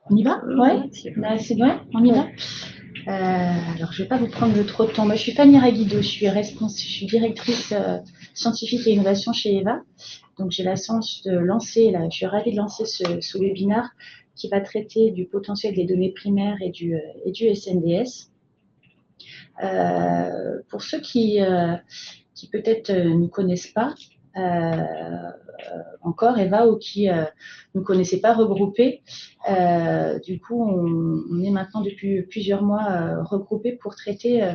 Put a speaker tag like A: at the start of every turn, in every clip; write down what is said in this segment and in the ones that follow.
A: On y va? Ouais, c'est vrai, on y va. Alors, je ne vais pas vous prendre trop de temps. Moi, je suis Fanny Raguido, je suis directrice scientifique et innovation chez EVA. Donc, j'ai la chance de lancer, là, je suis ravie de lancer ce webinaire qui va traiter du potentiel des données primaires et du SNDS. Pour ceux qui peut-être ne connaissent pas encore Eva ou qui ne connaissaient pas regroupés, du coup, on est maintenant depuis plusieurs mois regroupés pour traiter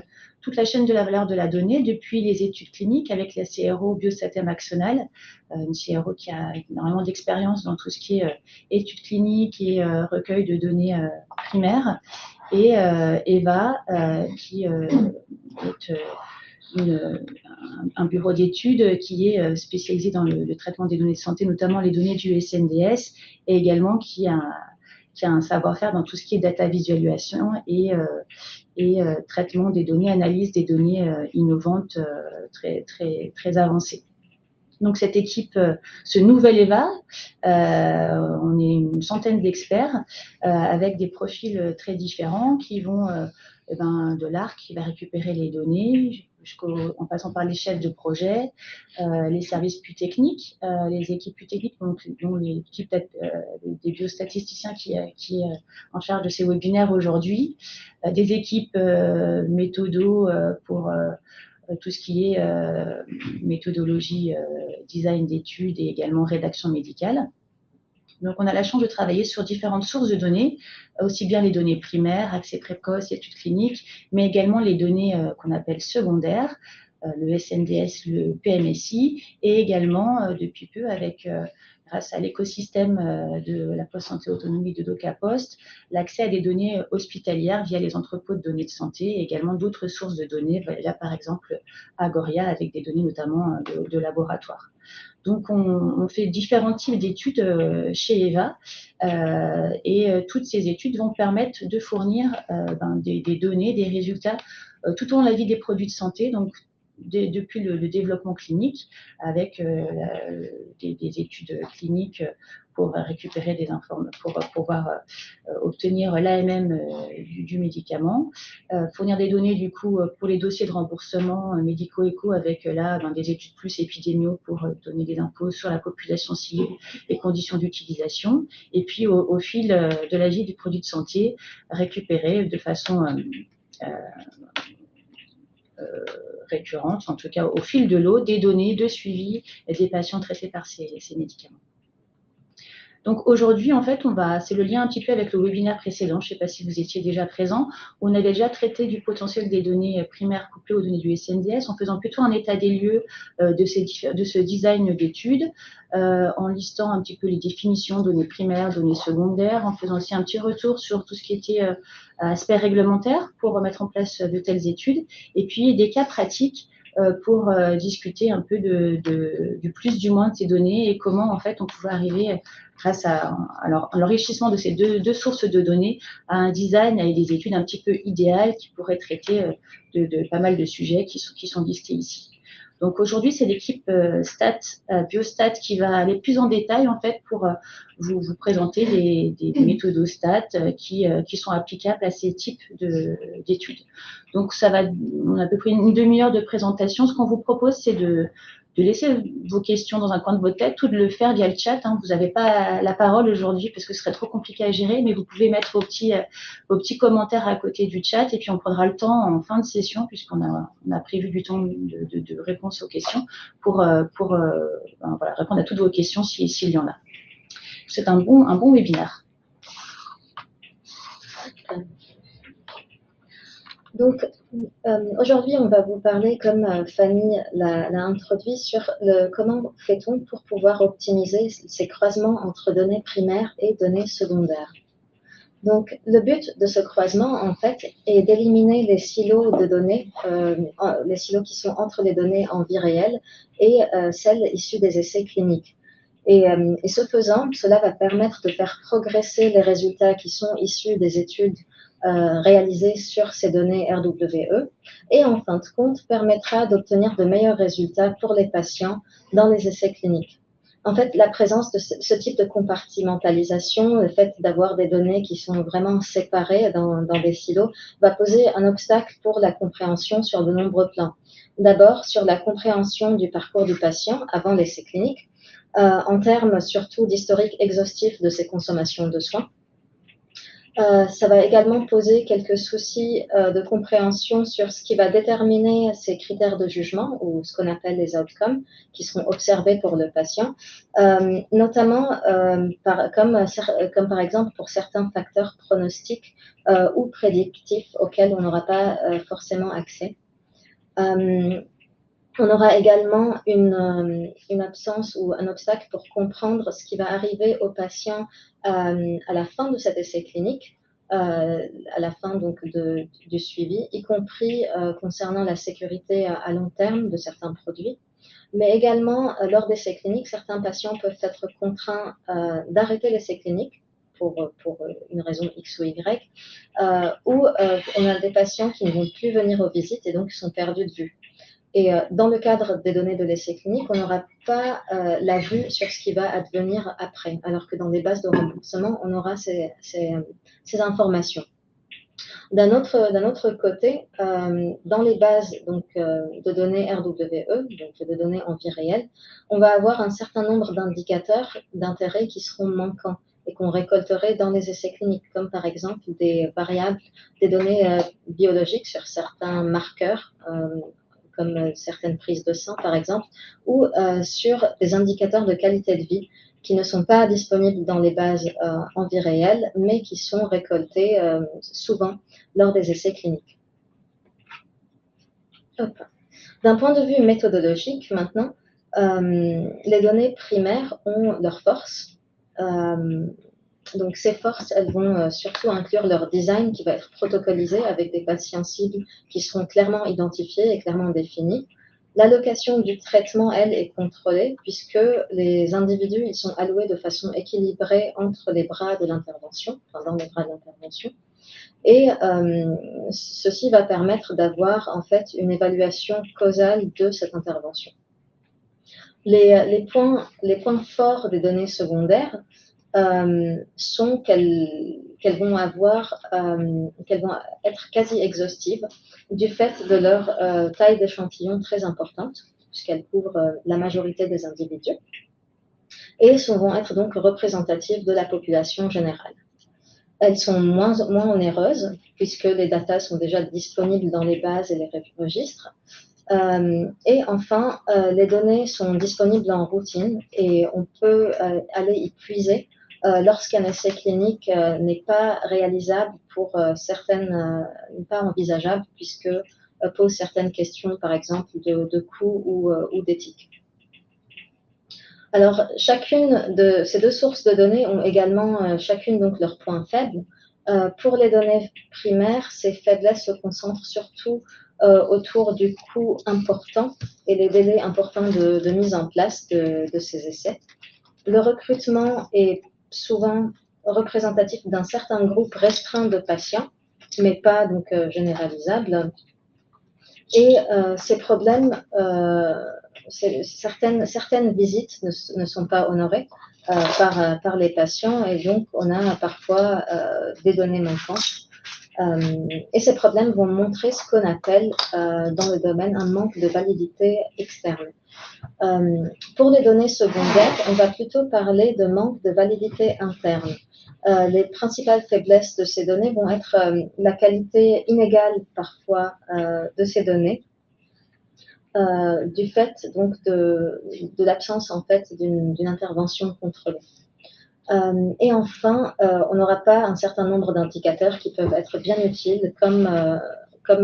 A: toute la chaîne de la valeur de la donnée, depuis les études cliniques avec la CRO Biostatem Axonal, une CRO qui a énormément d'expérience dans tout ce qui est études cliniques et recueil de données primaires, et Eva qui est un bureau d'études qui est spécialisé dans le traitement des données de santé, notamment les données du SNDS, et également qui a un savoir-faire dans tout ce qui est data visualisation et traitement des données, analyse des données innovantes très avancées. Donc cette équipe, ce nouvel EVA, on est une centaine d'experts avec des profils très différents qui vont de l'ARC qui va récupérer les données, en passant par les chefs de projet, les services plus techniques, les équipes plus techniques, dont l'équipe des biostatisticiens qui est en charge de ces webinaires aujourd'hui, des équipes méthodo pour tout ce qui est méthodologie, design d'études et également rédaction médicale. Donc, on a la chance de travailler sur différentes sources de données, aussi bien les données primaires, accès précoce, études cliniques, mais également les données qu'on appelle secondaires, le SNDS, le PMSI, et également depuis peu grâce à l'écosystème de la Poste Santé Autonomie de DocaPost, l'accès à des données hospitalières via les entrepôts de données de santé et également d'autres sources de données, là par exemple Agoria avec des données notamment de laboratoire. Donc, on fait différents types d'études chez EVA et toutes ces études vont permettre de fournir des données, des résultats tout au long de la vie des produits de santé, donc depuis le développement clinique avec des études cliniques pour récupérer des informations, pour pouvoir obtenir l'AMM du médicament, fournir des données du coup pour les dossiers de remboursement médico-éco avec là des études plus épidémiaux pour donner des infos sur la population cible, les conditions d'utilisation, et puis au fil de la vie du produit de santé, récupérer de façon récurrente, en tout cas au fil de l'eau, des données de suivi des patients traités par ces médicaments. Donc aujourd'hui, en fait, c'est le lien un petit peu avec le webinaire précédent, je ne sais pas si vous étiez déjà présent, on avait déjà traité du potentiel des données primaires couplées aux données du SNDS en faisant plutôt un état des lieux de ce design d'études, en listant un petit peu les définitions, données primaires, données secondaires, en faisant aussi un petit retour sur tout ce qui était aspect réglementaire pour mettre en place de telles études, et puis des cas pratiques pour discuter un peu du plus du moins de ces données et comment en fait on pouvait arriver grâce à l'enrichissement de ces deux sources de données à un design et des études un petit peu idéales qui pourraient traiter de pas mal de sujets qui sont listés ici. Donc aujourd'hui, c'est l'équipe Biostat qui va aller plus en détail en fait pour vous présenter des méthodostats qui sont applicables à ces types d'études. Donc on a à peu près une demi-heure de présentation. Ce qu'on vous propose, c'est de laisser vos questions dans un coin de votre tête ou de le faire via le chat. Vous n'avez pas la parole aujourd'hui parce que ce serait trop compliqué à gérer, mais vous pouvez mettre vos petits commentaires à côté du chat et puis on prendra le temps en fin de session, puisqu'on a prévu du temps de réponse aux questions pour voilà, répondre à toutes vos questions s'il y en a. C'est un bon webinaire.
B: Donc, aujourd'hui, on va vous parler, comme Fanny l'a introduit, sur comment fait-on pour pouvoir optimiser ces croisements entre données primaires et données secondaires. Donc, le but de ce croisement, en fait, est d'éliminer les silos de données, les silos qui sont entre les données en vie réelle et celles issues des essais cliniques. Et ce faisant, cela va permettre de faire progresser les résultats qui sont issus des études réalisées sur ces données RWE et en fin de compte permettra d'obtenir de meilleurs résultats pour les patients dans les essais cliniques. En fait, la présence de ce type de compartimentalisation, le fait d'avoir des données qui sont vraiment séparées dans des silos, va poser un obstacle pour la compréhension sur de nombreux plans. D'abord, sur la compréhension du parcours du patient avant l'essai clinique, en termes surtout d'historique exhaustif de ses consommations de soins. Ça va également poser quelques soucis de compréhension sur ce qui va déterminer ces critères de jugement, ou ce qu'on appelle les outcomes, qui seront observés pour le patient, notamment comme par exemple pour certains facteurs pronostiques ou prédictifs auxquels on n'aura pas forcément accès. On aura également une absence ou un obstacle pour comprendre ce qui va arriver au patient à la fin de cet essai clinique, à la fin donc du suivi, y compris concernant la sécurité à long terme de certains produits. Mais également, lors d'essais cliniques, certains patients peuvent être contraints d'arrêter l'essai clinique pour une raison X ou Y, ou on a des patients qui ne vont plus venir aux visites et donc sont perdus de vue. Et dans le cadre des données de l'essai clinique, on n'aura pas la vue sur ce qui va advenir après, alors que dans les bases de remboursement, on aura ces informations. D'un autre côté, dans les bases donc, de données RWE, donc de données en vie réelle, on va avoir un certain nombre d'indicateurs d'intérêt qui seront manquants et qu'on récolterait dans les essais cliniques, comme par exemple des variables, des données biologiques sur certains marqueurs, comme certaines prises de sang par exemple, ou sur des indicateurs de qualité de vie qui ne sont pas disponibles dans les bases en vie réelle, mais qui sont récoltés souvent lors des essais cliniques. D'un point de vue méthodologique, maintenant, les données primaires ont leurs forces. Donc, ces forces, elles vont surtout inclure leur design qui va être protocolisé avec des patients cibles qui seront clairement identifiés et clairement définis. L'allocation du traitement, elle, est contrôlée puisque les individus, ils sont alloués de façon équilibrée entre les bras de l'intervention, enfin dans les bras de l'intervention. Et ceci va permettre d'avoir en fait une évaluation causale de cette intervention. Les points forts des données secondaires sont qu'elles vont être quasi exhaustives du fait de leur taille d'échantillon très importante, puisqu'elles couvrent la majorité des individus, et vont être donc représentatives de la population générale. Elles sont moins onéreuses, puisque les datas sont déjà disponibles dans les bases et les registres. Et enfin, les données sont disponibles en routine et on peut aller y puiser lorsqu'un essai clinique n'est pas réalisable pour n'est pas envisageable, puisque pose certaines questions, par exemple, de coût ou d'éthique. Alors, chacune de ces deux sources de données ont également chacune donc leurs points faibles. Pour les données primaires, ces faiblesses se concentrent surtout autour du coût important et les délais importants de mise en place de ces essais. Le recrutement est souvent représentatif d'un certain groupe restreint de patients, mais pas donc généralisable. Et ces problèmes, certaines visites ne sont pas honorées par les patients et donc on a parfois des données manquantes. Et ces problèmes vont montrer ce qu'on appelle dans le domaine un manque de validité externe. Pour les données secondaires, on va plutôt parler de manque de validité interne. Les principales faiblesses de ces données vont être la qualité inégale parfois de ces données, du fait donc de l'absence en fait d'une intervention contrôlée. Et enfin, on n'aura pas un certain nombre d'indicateurs qui peuvent être bien utiles, comme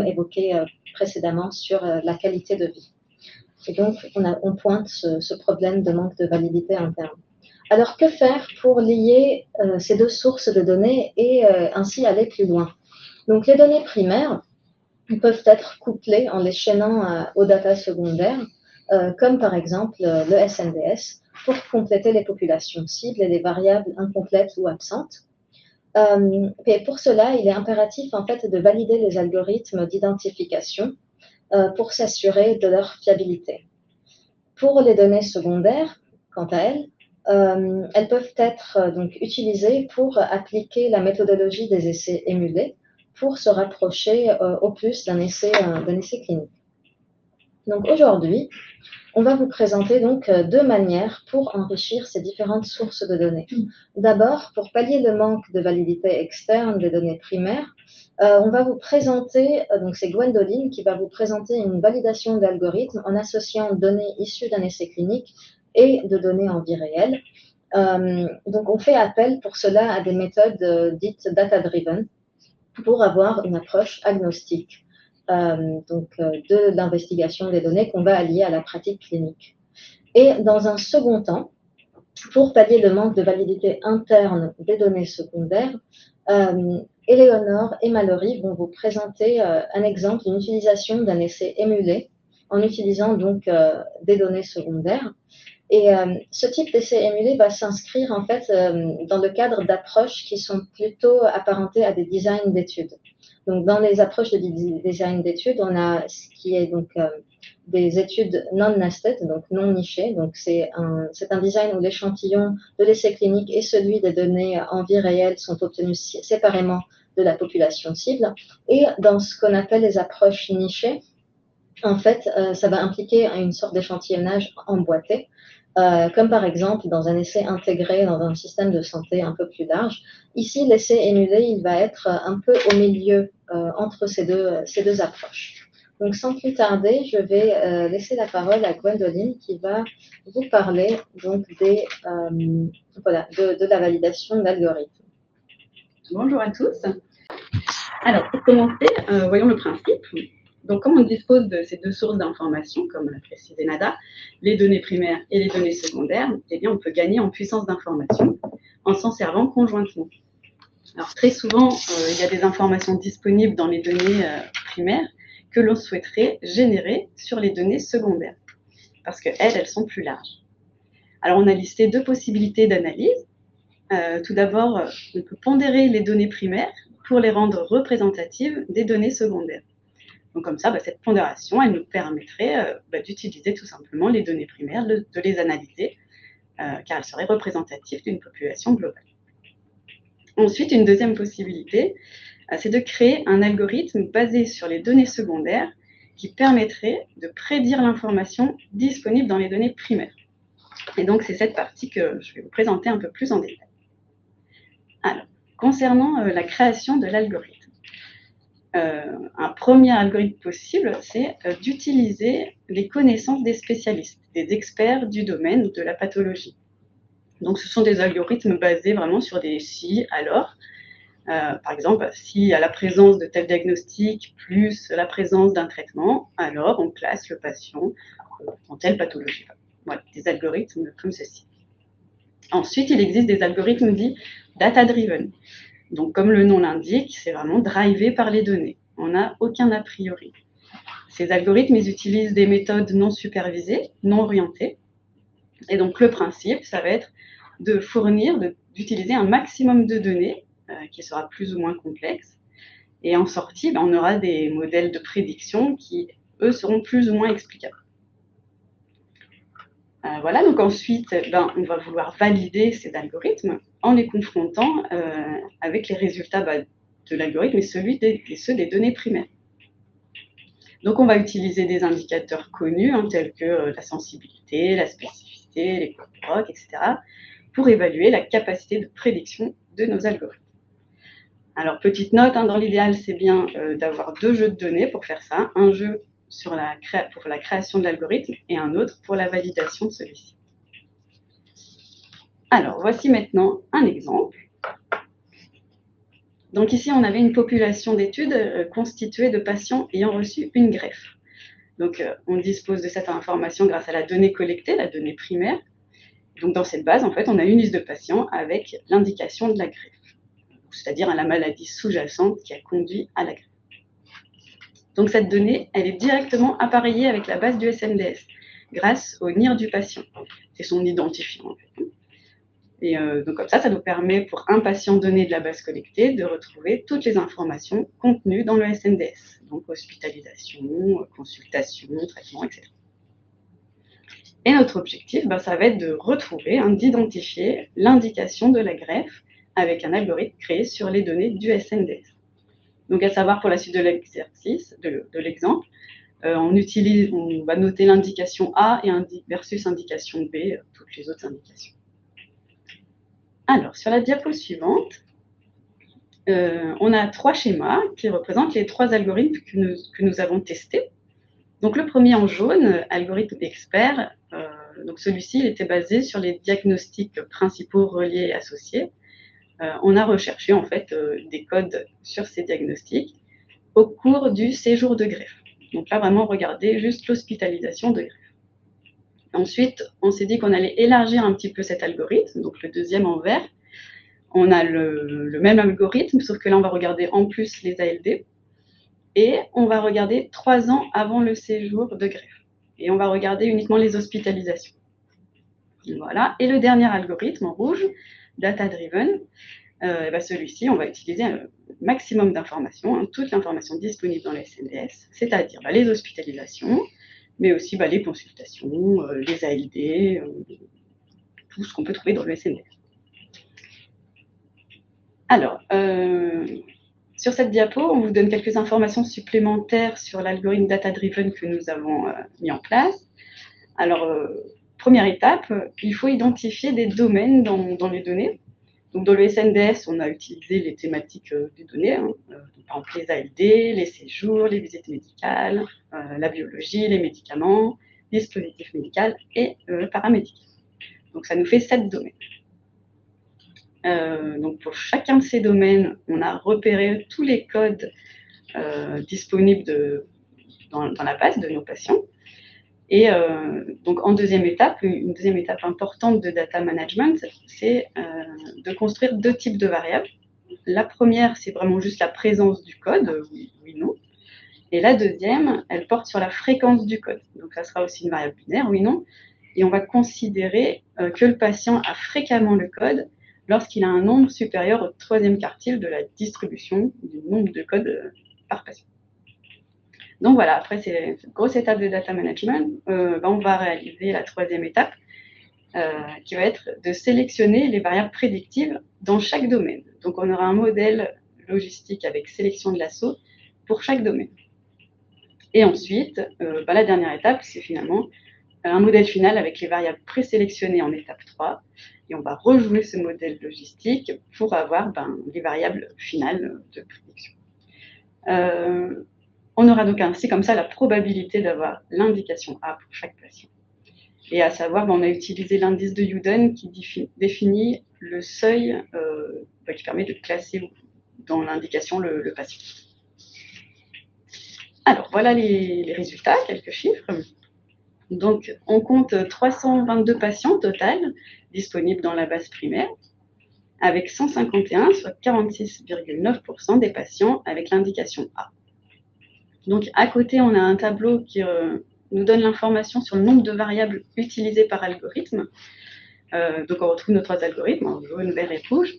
B: évoqué précédemment sur la qualité de vie. Et donc, on pointe ce problème de manque de validité interne. Alors, que faire pour lier ces deux sources de données et ainsi aller plus loin? Donc, les données primaires peuvent être couplées en les chaînant aux data secondaires, comme par exemple le SNDS, pour compléter les populations cibles et les variables incomplètes ou absentes. Et pour cela, il est impératif en fait de valider les algorithmes d'identification pour s'assurer de leur fiabilité. Pour les données secondaires, quant à elles, elles peuvent être donc utilisées pour appliquer la méthodologie des essais émulés pour se rapprocher au plus d'un essai clinique. Donc aujourd'hui, on va vous présenter donc deux manières pour enrichir ces différentes sources de données. D'abord, pour pallier le manque de validité externe des données primaires, on va vous présenter, donc c'est Gwendoline qui va vous présenter une validation d'algorithme en associant données issues d'un essai clinique et de données en vie réelle. Donc on fait appel pour cela à des méthodes dites data-driven pour avoir une approche agnostique. De l'investigation des données qu'on va allier à la pratique clinique. Et dans un second temps, pour pallier le manque de validité interne des données secondaires, Éléonore et Mallory vont vous présenter un exemple d'une utilisation d'un essai émulé en utilisant donc des données secondaires. Et ce type d'essai émulé va s'inscrire en fait dans le cadre d'approches qui sont plutôt apparentées à des designs d'études. Donc, dans les approches de design d'études, on a ce qui est donc des études non-nested, donc non nichées. Donc, c'est un design où l'échantillon de l'essai clinique et celui des données en vie réelle sont obtenus séparément de la population cible. Et dans ce qu'on appelle les approches nichées, en fait, ça va impliquer une sorte d'échantillonnage emboîté. Comme par exemple dans un essai intégré dans un système de santé un peu plus large. Ici, l'essai émulé, il va être un peu au milieu entre ces deux approches. Donc, sans plus tarder, je vais laisser la parole à Gwendoline qui va vous parler donc de la validation d'algorithmes.
C: Bonjour à tous. Alors, pour commencer, voyons le principe. Donc, comme on dispose de ces deux sources d'informations, comme l'a précisé Nada, les données primaires et les données secondaires, eh bien, on peut gagner en puissance d'information en s'en servant conjointement. Alors, très souvent, il y a des informations disponibles dans les données primaires que l'on souhaiterait générer sur les données secondaires, parce qu'elles sont plus larges. Alors, on a listé deux possibilités d'analyse. Tout d'abord, on peut pondérer les données primaires pour les rendre représentatives des données secondaires. Donc comme ça, cette pondération, elle nous permettrait d'utiliser tout simplement les données primaires, de les analyser, car elles seraient représentatives d'une population globale. Ensuite, une deuxième possibilité, c'est de créer un algorithme basé sur les données secondaires qui permettrait de prédire l'information disponible dans les données primaires. Et donc, c'est cette partie que je vais vous présenter un peu plus en détail. Alors, concernant la création de l'algorithme, un premier algorithme possible, c'est d'utiliser les connaissances des spécialistes, des experts du domaine de la pathologie. Donc, ce sont des algorithmes basés vraiment sur des si, alors. Par exemple, s'il y a la présence de tel diagnostic plus la présence d'un traitement, alors on classe le patient en telle pathologie. Voilà, des algorithmes comme ceci. Ensuite, il existe des algorithmes dits data-driven. Donc, comme le nom l'indique, c'est vraiment drivé par les données. On n'a aucun a priori. Ces algorithmes, ils utilisent des méthodes non supervisées, non orientées. Et donc, le principe, ça va être de fournir, d'utiliser un maximum de données qui sera plus ou moins complexe. Et en sortie, on aura des modèles de prédiction qui, eux, seront plus ou moins explicables. Voilà, donc ensuite, on va vouloir valider ces algorithmes en les confrontant avec les résultats de l'algorithme et ceux des données primaires. Donc, on va utiliser des indicateurs connus, tels que la sensibilité, la spécificité, les codes PROC, etc., pour évaluer la capacité de prédiction de nos algorithmes. Alors, petite note, dans l'idéal, c'est bien d'avoir deux jeux de données pour faire ça, un jeu pour la création de l'algorithme et un autre pour la validation de celui-ci. Alors, voici maintenant un exemple. Donc ici, on avait une population d'études constituée de patients ayant reçu une greffe. Donc, on dispose de cette information grâce à la donnée collectée, la donnée primaire. Donc, dans cette base, en fait, on a une liste de patients avec l'indication de la greffe, c'est-à-dire la maladie sous-jacente qui a conduit à la greffe. Donc, cette donnée, elle est directement appareillée avec la base du SNDS grâce au NIR du patient. C'est son identifiant, en fait. Et donc, comme ça nous permet, pour un patient donné de la base collectée, de retrouver toutes les informations contenues dans le SNDS. Donc, hospitalisation, consultation, traitement, etc. Et notre objectif, ça va être de retrouver, d'identifier l'indication de la greffe avec un algorithme créé sur les données du SNDS. Donc, à savoir, pour la suite de l'exercice, de l'exemple, on va noter l'indication A versus indication B, toutes les autres indications. Alors, sur la diapo suivante, on a 3 schémas qui représentent les 3 algorithmes que nous avons testés. Donc, le premier en jaune, algorithme expert, donc celui-ci était basé sur les diagnostics principaux reliés et associés. On a recherché en fait des codes sur ces diagnostics au cours du séjour de greffe. Donc là, vraiment, regarder juste l'hospitalisation de greffe. Ensuite, on s'est dit qu'on allait élargir un petit peu cet algorithme, donc le deuxième en vert. On a le même algorithme, sauf que là, on va regarder en plus les ALD. Et on va regarder 3 ans avant le séjour de greffe. Et on va regarder uniquement les hospitalisations. Voilà. Et le dernier algorithme en rouge, data-driven, celui-ci, on va utiliser un maximum d'informations, toute l'information disponible dans les SNDS, c'est-à-dire les hospitalisations, mais aussi les consultations, les ALD, tout ce qu'on peut trouver dans le SNDS. Alors, sur cette diapo, on vous donne quelques informations supplémentaires sur l'algorithme data-driven que nous avons mis en place. Alors, première étape, il faut identifier des domaines dans les données. Donc, dans le SNDS, on a utilisé les thématiques des données, par exemple les ALD, les séjours, les visites médicales, la biologie, les médicaments, dispositifs médicaux et paramédical. Donc, ça nous fait 7 domaines. Donc pour chacun de ces domaines, on a repéré tous les codes disponibles dans la base de nos patients. Et donc en deuxième étape, une deuxième étape importante de data management, c'est de construire 2 types de variables. La première, c'est vraiment juste la présence du code, oui, non. Et la deuxième, elle porte sur la fréquence du code. Donc ça sera aussi une variable binaire, oui, non. Et on va considérer que le patient a fréquemment le code lorsqu'il a un nombre supérieur au 3e quartile de la distribution du nombre de codes par patient. Donc voilà, après cette grosse étape de data management, on va réaliser la 3e étape, qui va être de sélectionner les variables prédictives dans chaque domaine. Donc on aura un modèle logistique avec sélection de l'assaut pour chaque domaine. Et ensuite, la dernière étape, c'est finalement un modèle final avec les variables présélectionnées en étape 3. Et on va rejouer ce modèle logistique pour avoir les variables finales de prédiction. On aura donc ainsi comme ça la probabilité d'avoir l'indication A pour chaque patient. Et à savoir, on a utilisé l'indice de Youden qui définit le seuil qui permet de classer dans l'indication le patient. Alors, voilà les résultats, quelques chiffres. Donc, on compte 322 patients total disponibles dans la base primaire, avec 151, soit 46,9% des patients avec l'indication A. Donc, à côté, on a un tableau qui nous donne l'information sur le nombre de variables utilisées par algorithme. Donc, on retrouve nos 3 algorithmes, en jaune, vert et rouge.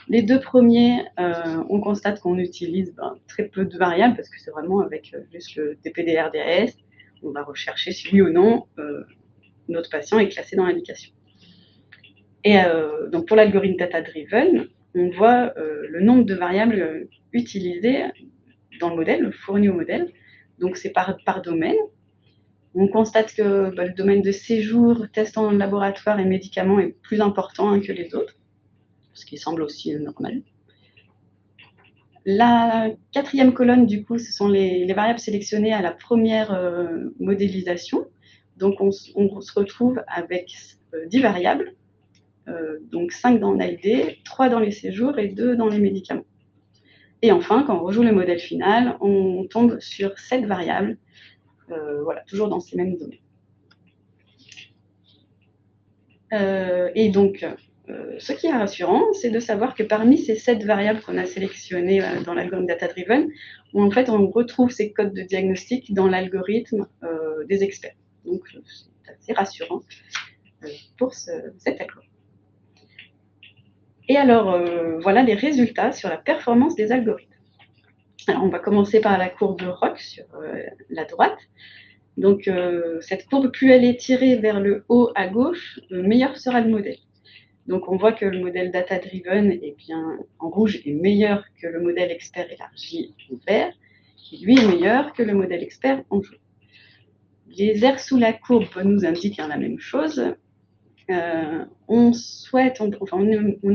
C: Les 2 premiers, on constate qu'on utilise très peu de variables, parce que c'est vraiment avec juste le DPD-RDS. On va rechercher si oui ou non notre patient est classé dans l'indication. Et donc pour l'algorithme data-driven, on voit le nombre de variables utilisées dans le modèle, fourni au modèle. Donc c'est par domaine. On constate que le domaine de séjour, test en laboratoire et médicaments est plus important que les autres, ce qui semble aussi normal. La 4e colonne, du coup, ce sont les variables sélectionnées à la première modélisation. Donc, on se retrouve avec 10 variables, donc 5 dans l'ALD, 3 dans les séjours et 2 dans les médicaments. Et enfin, quand on rejoue le modèle final, on tombe sur 7 variables, voilà, toujours dans ces mêmes données. Et donc, ce qui est rassurant, c'est de savoir que parmi ces 7 variables qu'on a sélectionnées dans l'algorithme data-driven, en fait, on retrouve ces codes de diagnostic dans l'algorithme des experts. Donc, c'est assez rassurant pour cet algorithme. Et alors, voilà les résultats sur la performance des algorithmes. Alors, on va commencer par la courbe ROC sur la droite. Donc, cette courbe, plus elle est tirée vers le haut à gauche, meilleur sera le modèle. Donc, on voit que le modèle data-driven, en rouge, est meilleur que le modèle expert élargi en vert, qui lui est meilleur que le modèle expert en jaune. Les aires sous la courbe nous indiquent la même chose. On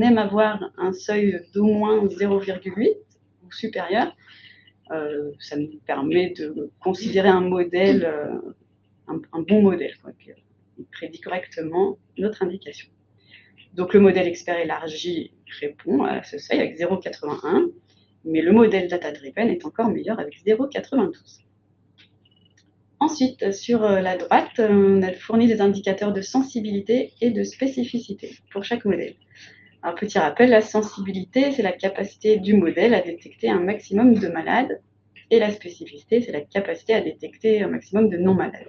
C: aime avoir un seuil d'au moins 0,8 ou supérieur. Ça nous permet de considérer un modèle, un bon modèle, qui prédit correctement notre indication. Donc le modèle expert élargi répond à ce seuil avec 0,81, mais le modèle data-driven est encore meilleur avec 0,92. Ensuite, sur la droite, on a fourni des indicateurs de sensibilité et de spécificité pour chaque modèle. Un petit rappel, la sensibilité, c'est la capacité du modèle à détecter un maximum de malades, et la spécificité, c'est la capacité à détecter un maximum de non-malades.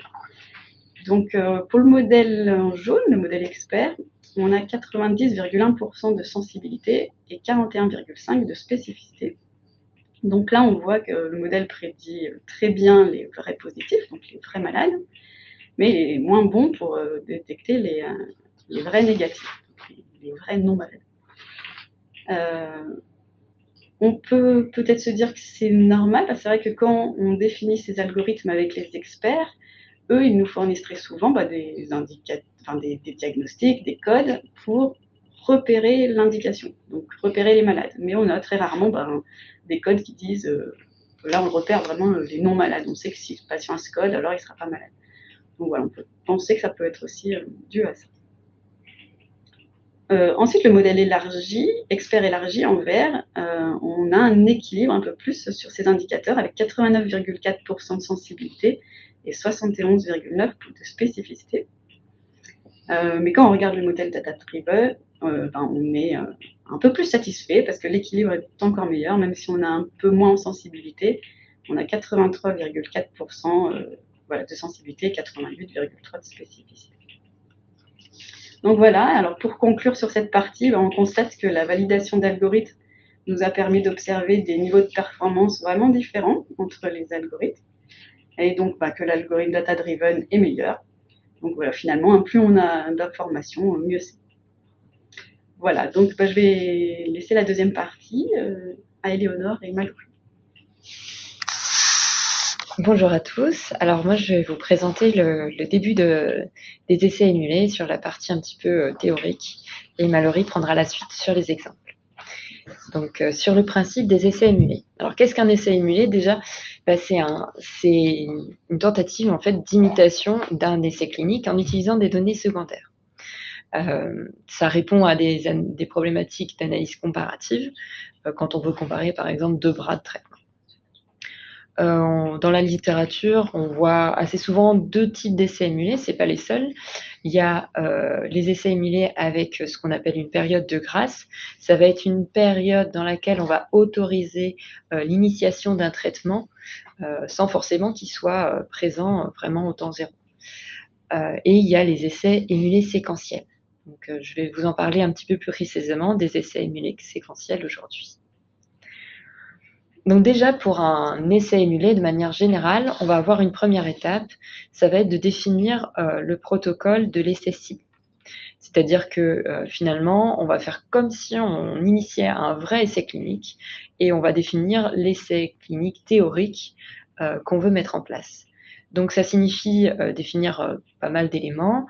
C: Donc, pour le modèle en jaune, le modèle expert, on a 90,1% de sensibilité et 41,5% de spécificité. Donc là, on voit que le modèle prédit très bien les vrais positifs, donc les vrais malades, mais il est moins bon pour détecter les vrais négatifs, les vrais non-malades. On peut peut-être se dire que c'est normal, parce que c'est vrai que quand on définit ces algorithmes avec les experts, eux, ils nous fournissent très souvent des diagnostics, des codes pour repérer l'indication, donc repérer les malades. Mais on a très rarement des codes qui disent, là on repère vraiment les non-malades, on sait que si le patient a ce code, alors il ne sera pas malade. Donc voilà, on peut penser que ça peut être aussi dû à ça. Ensuite, le modèle élargi, expert élargi en vert, on a un équilibre un peu plus sur ces indicateurs avec 89,4% de sensibilité et 71,9% de spécificité. Mais quand on regarde le modèle data-driven, on est un peu plus satisfait parce que l'équilibre est encore meilleur, même si on a un peu moins en sensibilité. On a 83,4% de sensibilité et 88,3% de spécificité. Donc voilà, alors pour conclure sur cette partie, on constate que la validation d'algorithmes nous a permis d'observer des niveaux de performance vraiment différents entre les algorithmes, et donc que l'algorithme data-driven est meilleur. Donc voilà, finalement, plus on a d'informations, mieux c'est. Voilà, donc je vais laisser la deuxième partie à Éléonore et Mallory.
D: Bonjour à tous. Alors moi, je vais vous présenter le début des essais émulés sur la partie un petit peu théorique, et Mallory prendra la suite sur les exemples. Donc, sur le principe des essais émulés. Alors, qu'est-ce qu'un essai émulé? Déjà, c'est une tentative en fait d'imitation d'un essai clinique en utilisant des données secondaires. Ça répond à des problématiques d'analyse comparative quand on veut comparer, par exemple, deux bras de traitement. Dans la littérature, on voit assez souvent deux types d'essais émulés, ce n'est pas les seuls. Il y a les essais émulés avec ce qu'on appelle une période de grâce. Ça va être une période dans laquelle on va autoriser l'initiation d'un traitement sans forcément qu'il soit présent vraiment au temps zéro. Et il y a les essais émulés séquentiels. Donc, je vais vous en parler un petit peu plus précisément des essais émulés séquentiels aujourd'hui. Donc déjà, pour un essai émulé, de manière générale, on va avoir une première étape, ça va être de définir le protocole de l'essai cible. C'est-à-dire que finalement, on va faire comme si on initiait un vrai essai clinique et on va définir l'essai clinique théorique qu'on veut mettre en place. Donc ça signifie définir pas mal d'éléments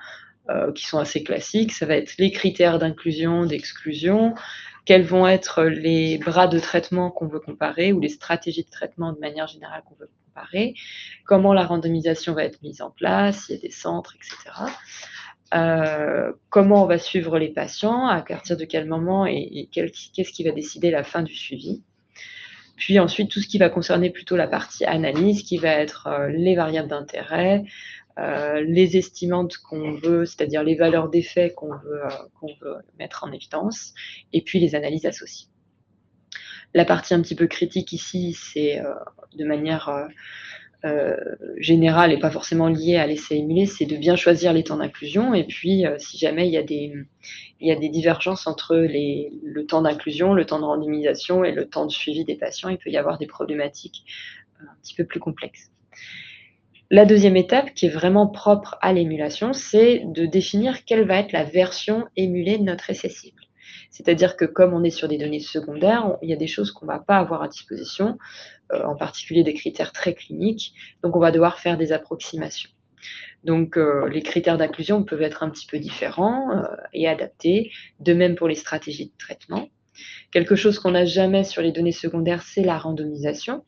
D: qui sont assez classiques. Ça va être les critères d'inclusion, d'exclusion, quels vont être les bras de traitement qu'on veut comparer ou les stratégies de traitement de manière générale qu'on veut comparer, comment la randomisation va être mise en place, il y a des centres, etc. Comment on va suivre les patients, à partir de quel moment et qu'est-ce qui va décider la fin du suivi. Puis ensuite, tout ce qui va concerner plutôt la partie analyse, qui va être les variables d'intérêt, les estimantes qu'on veut, c'est-à-dire les valeurs d'effet qu'on veut mettre en évidence, et puis les analyses associées. La partie un petit peu critique ici, c'est de manière générale et pas forcément liée à l'essai émulé, c'est de bien choisir les temps d'inclusion, et puis si jamais il y a des divergences entre le temps d'inclusion, le temps de randomisation et le temps de suivi des patients, il peut y avoir des problématiques un petit peu plus complexes. La deuxième étape, qui est vraiment propre à l'émulation, c'est de définir quelle va être la version émulée de notre essai cible. C'est-à-dire que comme on est sur des données secondaires, il y a des choses qu'on ne va pas avoir à disposition, en particulier des critères très cliniques, donc on va devoir faire des approximations. Donc les critères d'inclusion peuvent être un petit peu différents et adaptés, de même pour les stratégies de traitement. Quelque chose qu'on n'a jamais sur les données secondaires, c'est la randomisation.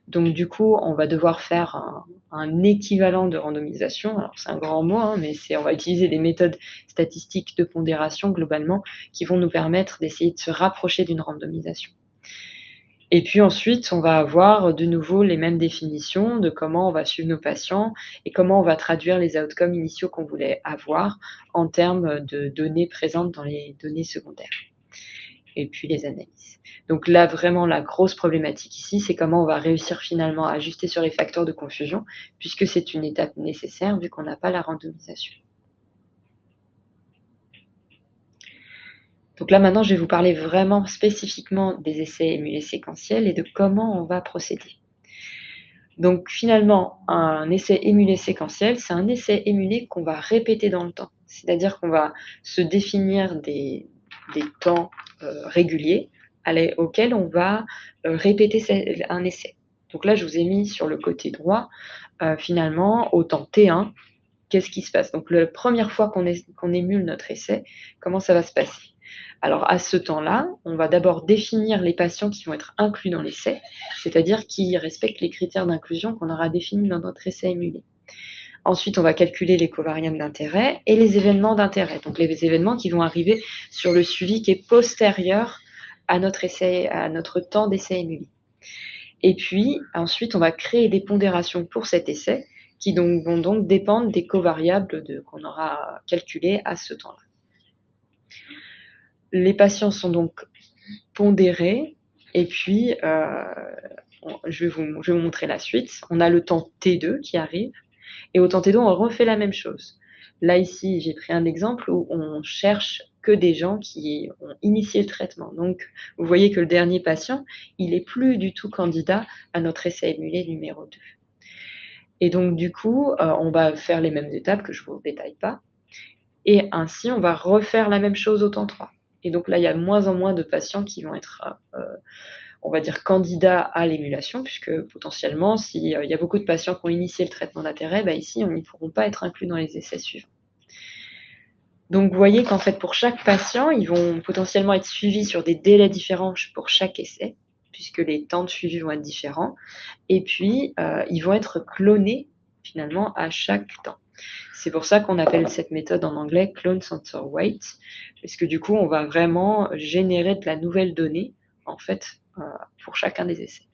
D: Donc, du coup, on va devoir faire un équivalent de randomisation. Alors, c'est un grand mot, hein, mais on va utiliser des méthodes statistiques de pondération, globalement, qui vont nous permettre d'essayer de se rapprocher d'une randomisation. Et puis ensuite, on va avoir de nouveau les mêmes définitions de comment on va suivre nos patients et comment on va traduire les outcomes initiaux qu'on voulait avoir en termes de données présentes dans les données secondaires. Et puis les analyses. Donc là, vraiment, la grosse problématique ici, c'est comment on va réussir finalement à ajuster sur les facteurs de confusion, puisque c'est une étape nécessaire vu qu'on n'a pas la randomisation. Donc là, maintenant, je vais vous parler vraiment spécifiquement des essais émulés séquentiels et de comment on va procéder. Donc finalement, un essai émulé séquentiel, c'est un essai émulé qu'on va répéter dans le temps. C'est-à-dire qu'on va se définir des temps réguliers auquel on va répéter un essai. Donc là, je vous ai mis sur le côté droit, finalement, au temps T1, qu'est-ce qui se passe? Donc la première fois qu'on émule notre essai, comment ça va se passer? Alors à ce temps-là, on va d'abord définir les patients qui vont être inclus dans l'essai, c'est-à-dire qui respectent les critères d'inclusion qu'on aura définis dans notre essai émulé. Ensuite, on va calculer les covariables d'intérêt et les événements d'intérêt, donc les événements qui vont arriver sur le suivi qui est postérieur à notre temps d'essai émulé. Et puis, ensuite, on va créer des pondérations pour cet essai qui vont donc dépendre des covariables qu'on aura calculées à ce temps-là. Les patients sont donc pondérés et puis je vais vous montrer la suite. On a le temps T2 qui arrive et au temps T2, on refait la même chose. Là, ici, j'ai pris un exemple où on cherche que des gens qui ont initié le traitement. Donc, vous voyez que le dernier patient, il n'est plus du tout candidat à notre essai émulé numéro 2. Et donc, du coup, on va faire les mêmes étapes que je ne vous détaille pas. Et ainsi, on va refaire la même chose au temps 3. Et donc là, il y a de moins en moins de patients qui vont être, on va dire, candidats à l'émulation, puisque potentiellement, s'il y a beaucoup de patients qui ont initié le traitement d'intérêt, ici, ils ne pourront pas être inclus dans les essais suivants. Donc, vous voyez qu'en fait, pour chaque patient, ils vont potentiellement être suivis sur des délais différents pour chaque essai, puisque les temps de suivi vont être différents. Et puis, ils vont être clonés, finalement, à chaque temps. C'est pour ça qu'on appelle cette méthode en anglais Clone Center Weight, parce que du coup, on va vraiment générer de la nouvelle donnée, en fait, pour chacun des essais.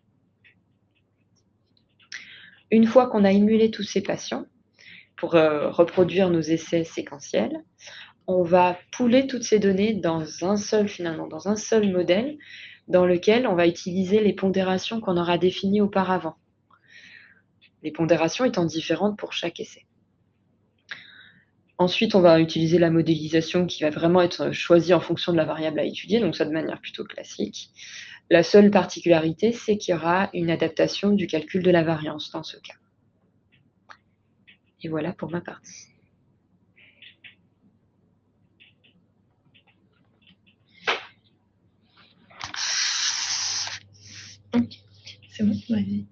D: Une fois qu'on a émulé tous ces patients, pour reproduire nos essais séquentiels, on va pouler toutes ces données dans un seul modèle, dans lequel on va utiliser les pondérations qu'on aura définies auparavant. Les pondérations étant différentes pour chaque essai. Ensuite, on va utiliser la modélisation qui va vraiment être choisie en fonction de la variable à étudier, donc ça de manière plutôt classique. La seule particularité, c'est qu'il y aura une adaptation du calcul de la variance dans ce cas. Et voilà pour ma partie.
E: C'est bon, vas-y.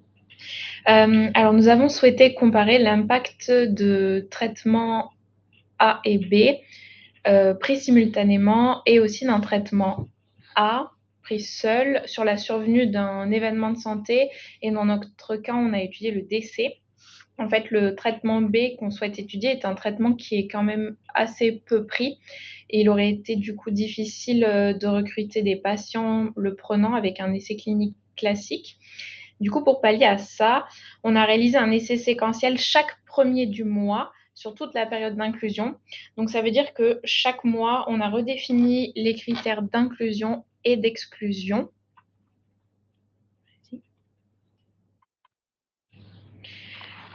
E: Alors, nous avons souhaité comparer l'impact de traitement A et B pris simultanément et aussi d'un traitement A pris seul sur la survenue d'un événement de santé. Et dans notre cas, on a étudié le décès. En fait, le traitement B qu'on souhaite étudier est un traitement qui est quand même assez peu pris. Et il aurait été du coup difficile de recruter des patients le prenant avec un essai clinique classique. Du coup, pour pallier à ça, on a réalisé un essai séquentiel chaque premier du mois sur toute la période d'inclusion. Donc, ça veut dire que chaque mois, on a redéfini les critères d'inclusion et d'exclusion.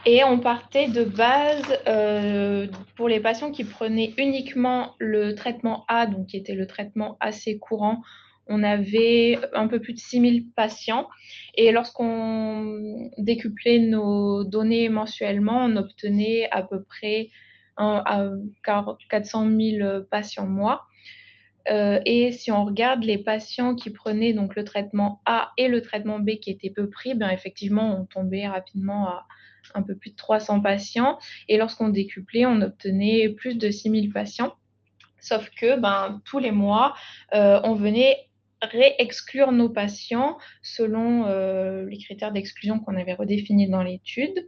E: Et on partait de base pour les patients qui prenaient uniquement le traitement A, donc qui était le traitement assez courant. on avait un peu plus de 6000 patients. Et lorsqu'on décuplait nos données mensuellement, on obtenait à peu près 400 000 patients mois. Et si on regarde les patients qui prenaient donc le traitement A et le traitement B qui étaient peu pris, ben effectivement, on tombait rapidement à un peu plus de 300 patients. Et lorsqu'on décuplait, on obtenait plus de 6000 patients. Sauf que tous les mois, on venait réexclure nos patients selon les critères d'exclusion qu'on avait redéfinis dans l'étude.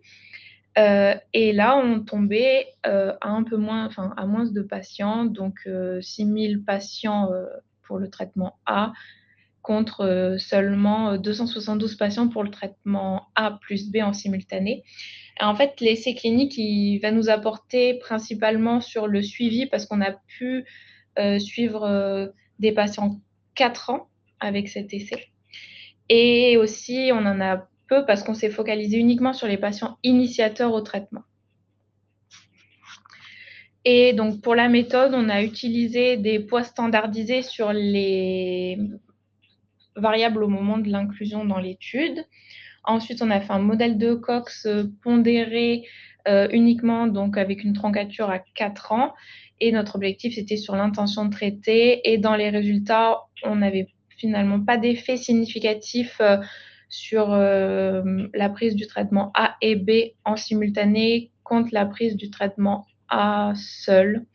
E: Et là, on tombait à un peu moins, à moins de patients, donc 6000 patients pour le traitement A contre seulement 272 patients pour le traitement A plus B en simultané. Et en fait, l'essai clinique, il va nous apporter principalement sur le suivi parce qu'on a pu suivre des patients 4 ans avec cet essai. Et aussi, on en a peu parce qu'on s'est focalisé uniquement sur les patients initiateurs au traitement. Et donc, pour la méthode, on a utilisé des poids standardisés sur les variables au moment de l'inclusion dans l'étude. Ensuite, on a fait un modèle de Cox pondéré uniquement donc avec une troncature à 4 ans. Et notre objectif, c'était sur l'intention de traiter. Et dans les résultats, on n'avait finalement pas d'effet significatif sur la prise du traitement A et B en simultané contre la prise du traitement A seul.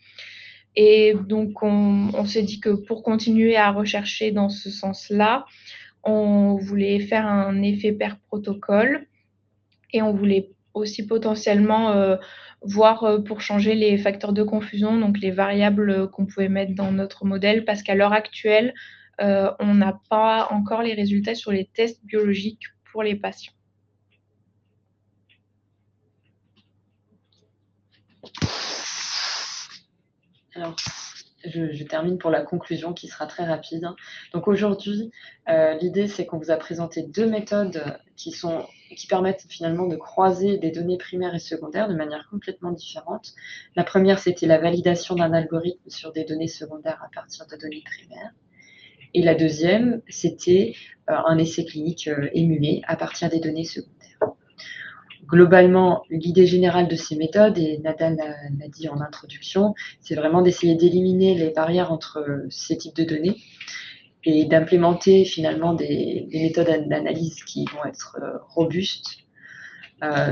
E: Et donc, on s'est dit que pour continuer à rechercher dans ce sens-là, on voulait faire un effet pair protocole et on voulait aussi potentiellement voir pour changer les facteurs de confusion, donc les variables qu'on pouvait mettre dans notre modèle, parce qu'à l'heure actuelle, on n'a pas encore les résultats sur les tests biologiques pour les patients.
D: Alors, je termine pour la conclusion qui sera très rapide. Donc aujourd'hui, l'idée c'est qu'on vous a présenté deux méthodes qui permettent finalement de croiser des données primaires et secondaires de manière complètement différente. La première, c'était la validation d'un algorithme sur des données secondaires à partir de données primaires. Et la deuxième, c'était un essai clinique émulé à partir des données secondaires. Globalement, l'idée générale de ces méthodes, et Nadal l'a dit en introduction, c'est vraiment d'essayer d'éliminer les barrières entre ces types de données et d'implémenter finalement des méthodes d'analyse qui vont être robustes.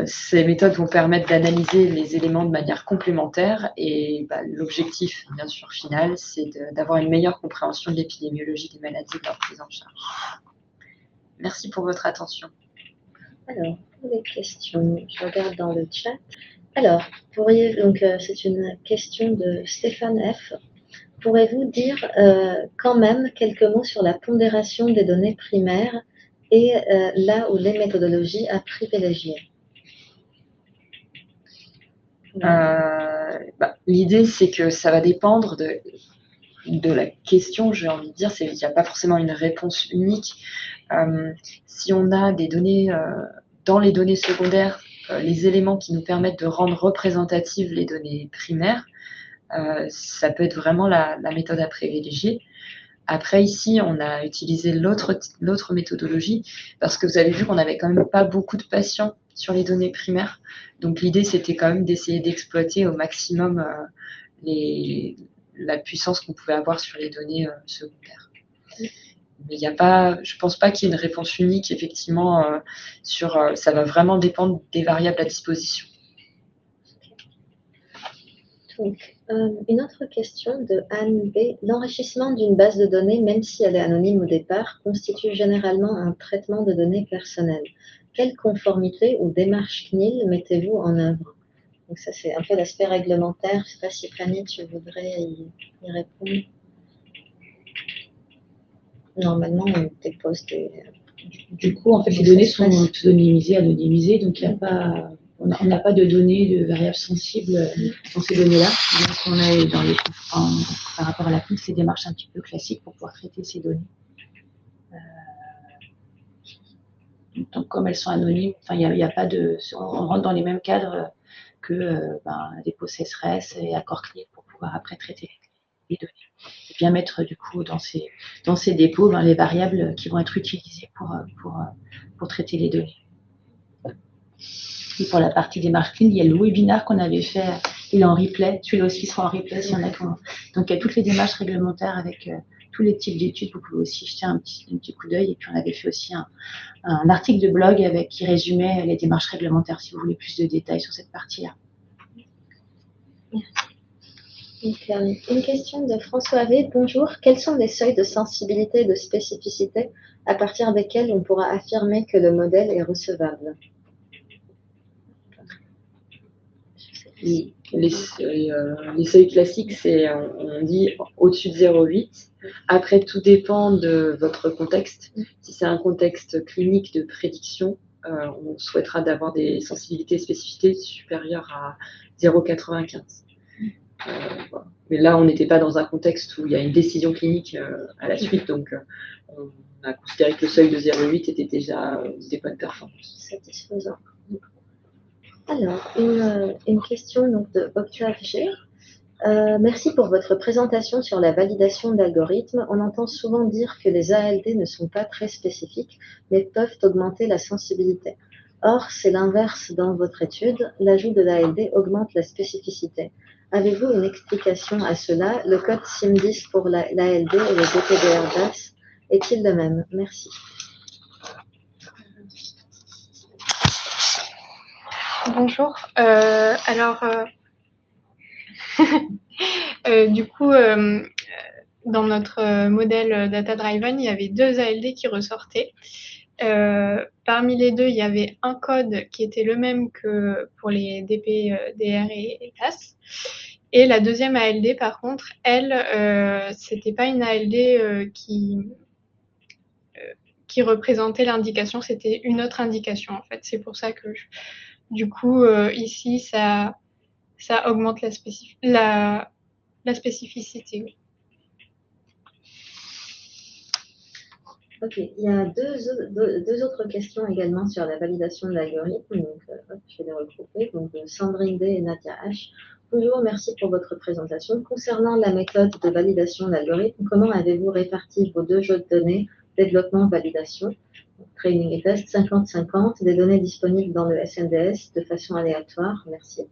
D: Ces méthodes vont permettre d'analyser les éléments de manière complémentaire et l'objectif, bien sûr, final, c'est d'avoir une meilleure compréhension de l'épidémiologie des maladies et de leur prise en charge. Merci pour votre attention.
B: Alors, pour les questions, je regarde dans le chat. Alors, c'est une question de Stéphane F. Pourrez-vous dire quand même quelques mots sur la pondération des données primaires et là où les méthodologies à privilégier?
D: L'idée, c'est que ça va dépendre de la question, j'ai envie de dire. Il n'y a pas forcément une réponse unique. Si on a des données, dans les données secondaires, les éléments qui nous permettent de rendre représentatives les données primaires, ça peut être vraiment la méthode à privilégier. Après, ici, on a utilisé l'autre méthodologie parce que vous avez vu qu'on n'avait quand même pas beaucoup de patients sur les données primaires. Donc, l'idée, c'était quand même d'essayer d'exploiter au maximum la puissance qu'on pouvait avoir sur les données secondaires. Mais je ne pense pas qu'il y ait une réponse unique, effectivement, ça va vraiment dépendre des variables à disposition.
B: Donc, une autre question de Anne B. L'enrichissement d'une base de données, même si elle est anonyme au départ, constitue généralement un traitement de données personnelles. Quelle conformité ou démarche CNIL mettez-vous en œuvre? Donc ça, c'est un peu l'aspect réglementaire. Je ne sais pas si Fanny, tu voudrais y répondre. Normalement, on dépose des...
A: Du coup, en fait, les données sont pseudonymisées, anonymisées, donc il n'y a pas... On n'a pas de données de variables sensibles dans ces données-là. Donc, on est par rapport à la CNIL, c'est des démarches un petit peu classiques pour pouvoir traiter ces données. Donc, comme elles sont anonymes, il n'y a pas de... On rentre dans les mêmes cadres que dépôt CSRS et accord CNIL pour pouvoir après traiter les données. Et bien mettre du coup dans ces dépôts les variables qui vont être utilisées pour traiter les données. Et pour la partie démarche clinique, il y a le webinaire qu'on avait fait, il est en replay, celui-là aussi sera en replay s'il y en a qui ont. Donc il y a toutes les démarches réglementaires avec tous les types d'études, vous pouvez aussi jeter un petit coup d'œil. Et puis on avait fait aussi un article de blog qui résumait les démarches réglementaires si vous voulez plus de détails sur cette partie-là.
B: Donc, une question de François V. Bonjour. Quels sont les seuils de sensibilité et de spécificité à partir desquels on pourra affirmer que le modèle est recevable?
D: Les seuils classiques, c'est, on dit au-dessus de 0,8. Après, tout dépend de votre contexte. Si c'est un contexte clinique de prédiction, on souhaitera d'avoir des sensibilités et spécificités supérieures à 0,95. Voilà. Mais là, on n'était pas dans un contexte où il y a une décision clinique à la suite, donc on a considéré que le seuil de 0,8 était déjà des bonnes performances.
B: Satisfaisant. Alors, une question donc, de Octave G. Merci pour votre présentation sur la validation d'algorithmes. On entend souvent dire que les ALD ne sont pas très spécifiques, mais peuvent augmenter la sensibilité. Or, c'est l'inverse dans votre étude. L'ajout de l'ALD augmente la spécificité. Avez-vous une explication à cela? Le code SIM10 pour l'ALD et le DPDR DAS est-il le même? Merci.
E: Bonjour. Du coup, dans notre modèle Data Driven, il y avait 2 ALD qui ressortaient. Parmi les 2, il y avait un code qui était le même que pour les DP, DR et CAS. Et la deuxième ALD, par contre, elle, c'était pas une ALD qui représentait l'indication, c'était une autre indication en fait. C'est pour ça que du coup, ici, ça augmente la spécificité. Oui.
B: Ok, il y a deux autres questions également sur la validation de l'algorithme. Donc, je vais les regrouper. Donc, Sandrine D et Nadia H. Bonjour, merci pour votre présentation. Concernant la méthode de validation de l'algorithme, comment avez-vous réparti vos 2 jeux de données, développement, validation, training et test, 50-50, des données disponibles dans le SNDS de façon aléatoire? Merci.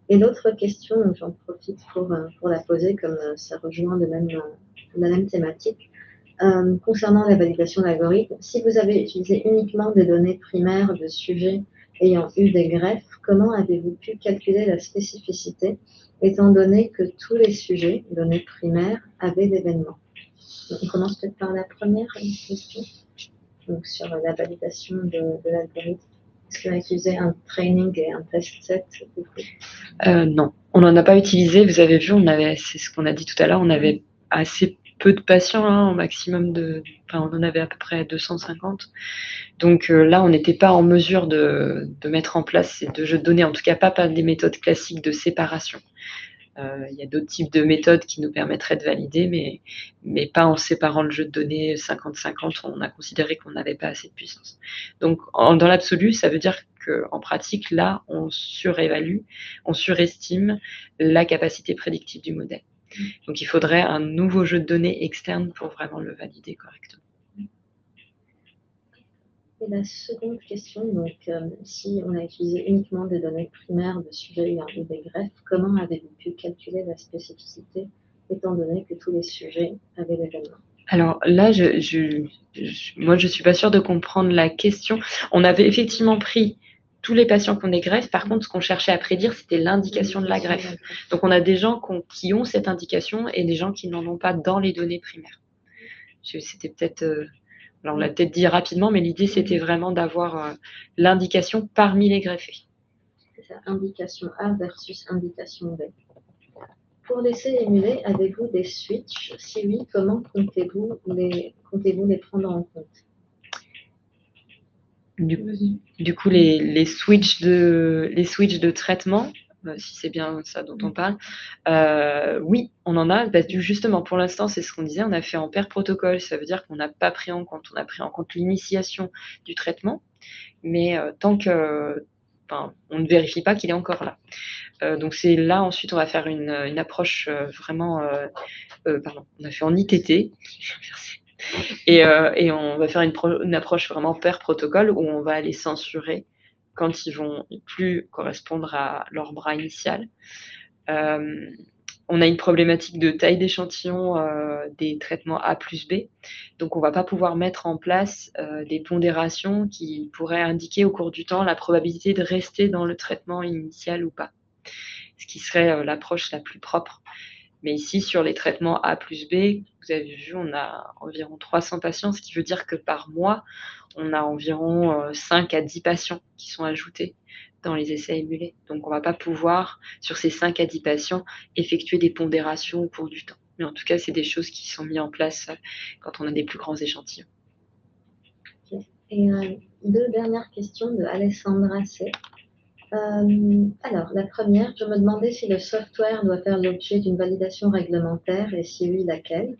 B: Et l'autre question, j'en profite pour la poser, comme ça rejoint la même thématique. Concernant la validation de l'algorithme, si vous avez utilisé uniquement des données primaires de sujets ayant eu des greffes, comment avez-vous pu calculer la spécificité, étant donné que tous les sujets, données primaires, avaient l'événement? On commence peut-être par la première question, donc sur la validation de l'algorithme. Est-ce qu'on a utilisé un training et un test set?
D: Non, on n'en a pas utilisé. Vous avez vu, c'est ce qu'on a dit tout à l'heure, on avait assez peu de patients, au maximum on en avait à peu près 250. Donc là, on n'était pas en mesure de mettre en place ces 2 jeux de données, en tout cas pas par des méthodes classiques de séparation. Il y a d'autres types de méthodes qui nous permettraient de valider, mais pas en séparant le jeu de données 50-50, on a considéré qu'on n'avait pas assez de puissance. Donc dans l'absolu, ça veut dire qu'en pratique, là, on surévalue, on surestime la capacité prédictive du modèle. Donc il faudrait un nouveau jeu de données externe pour vraiment le valider correctement.
B: Et la seconde question, donc si on a utilisé uniquement des données primaires de sujets ayant eu des greffes, comment avez-vous pu calculer la spécificité, étant donné que tous les sujets avaient l'événement?
D: Alors là, moi, je suis pas sûre de comprendre la question. On avait effectivement pris tous les patients qui ont des greffes. Par contre, ce qu'on cherchait à prédire, c'était l'indication de la greffe. Donc, on a des gens qui ont cette indication et des gens qui n'en ont pas dans les données primaires. C'était peut-être... alors, on l'a peut-être dit rapidement, mais l'idée, c'était vraiment d'avoir l'indication parmi les greffés.
B: C'est ça, indication A versus indication B. Pour l'essai émulé, avez-vous des switches? Si oui, comment comptez-vous les prendre en compte?
D: Du coup, les switches de traitement, si c'est bien ça dont on parle, oui, on en a. Justement, pour l'instant, c'est ce qu'on disait, on a fait en pair protocole. Ça veut dire qu'on n'a pas pris en compte, on a pris en compte l'initiation du traitement. Mais tant que enfin, on ne vérifie pas qu'il est encore là. Donc c'est là, ensuite, on va faire une approche vraiment... pardon, on a fait en ITT. Et on va faire une approche vraiment per protocole où on va les censurer quand ils vont plus correspondre à leur bras initial. On a une problématique de taille d'échantillon des traitements A plus B. Donc, on ne va pas pouvoir mettre en place des pondérations qui pourraient indiquer au cours du temps la probabilité de rester dans le traitement initial ou pas, ce qui serait l'approche la plus propre. Mais ici, sur les traitements A plus B, vous avez vu, on a environ 300 patients, ce qui veut dire que par mois, on a environ 5 à 10 patients qui sont ajoutés dans les essais émulés. Donc, on ne va pas pouvoir, sur ces 5 à 10 patients, effectuer des pondérations au cours du temps. Mais en tout cas, c'est des choses qui sont mises en place quand on a des plus grands échantillons.
B: Et deux dernières questions de Alessandra C. Alors, la première, je me demandais si le software doit faire l'objet d'une validation réglementaire et si oui, laquelle.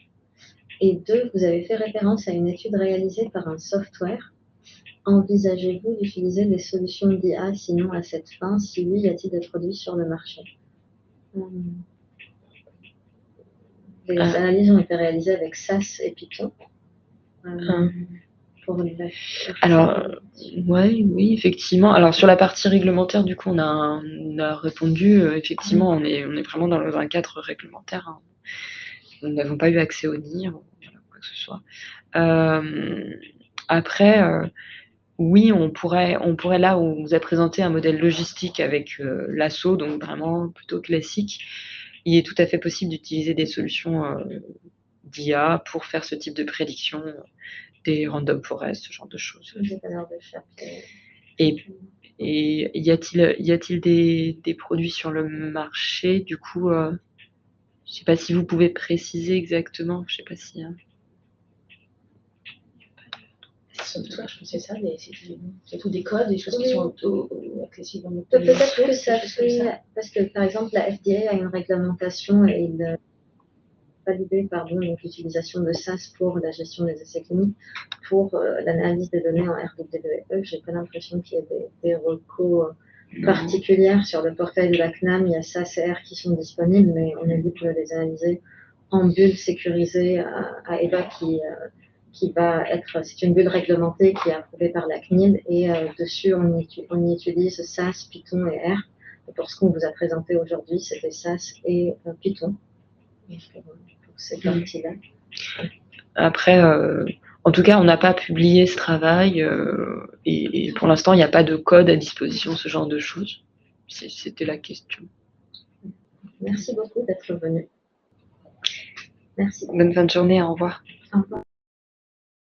B: Et deux, vous avez fait référence à une étude réalisée par un software. Envisagez-vous d'utiliser des solutions d'IA sinon à cette fin? Si oui, y a-t-il des produits sur le marché? Les analyses ont été réalisées avec SAS et Python.
D: Alors, oui, effectivement. Alors, sur la partie réglementaire, du coup, on a répondu, effectivement, on est vraiment dans un cadre réglementaire. Hein. Nous n'avons pas eu accès au NIR, quoi que ce soit. Après, oui, on pourrait, là où on vous a présenté un modèle logistique avec l'assaut, donc vraiment plutôt classique, il est tout à fait possible d'utiliser des solutions d'IA pour faire ce type de prédiction, des random forests, ce genre de choses. Et y a-t-il des produits sur le marché? Du coup, je ne sais pas si vous pouvez préciser exactement. Je ne sais pas si...
A: Software, je pense que c'est ça, c'est tout des codes, des choses qui sont accessibles.
B: Peut-être que ça fait, parce que par exemple, la FDA a une réglementation et validé l'utilisation de SAS pour la gestion des essais cliniques, pour l'analyse des données en RWE. J'ai pas l'impression qu'il y ait des recours particulières sur le portail de la CNAM. Il y a SAS et R qui sont disponibles, mais on est libre de les analyser en bulle sécurisée à EVA qui va être, c'est une bulle réglementée qui est approuvée par la CNIL et dessus on y utilise SAS, Python et R. Et pour ce qu'on vous a présenté aujourd'hui, c'était SAS et Python. Cette partie-là.
D: Après, en tout cas, on n'a pas publié ce travail et pour l'instant, il n'y a pas de code à disposition, ce genre de choses. C'était la question.
B: Merci beaucoup d'être venu. Merci.
D: Bonne fin de journée, au revoir.
B: Au revoir.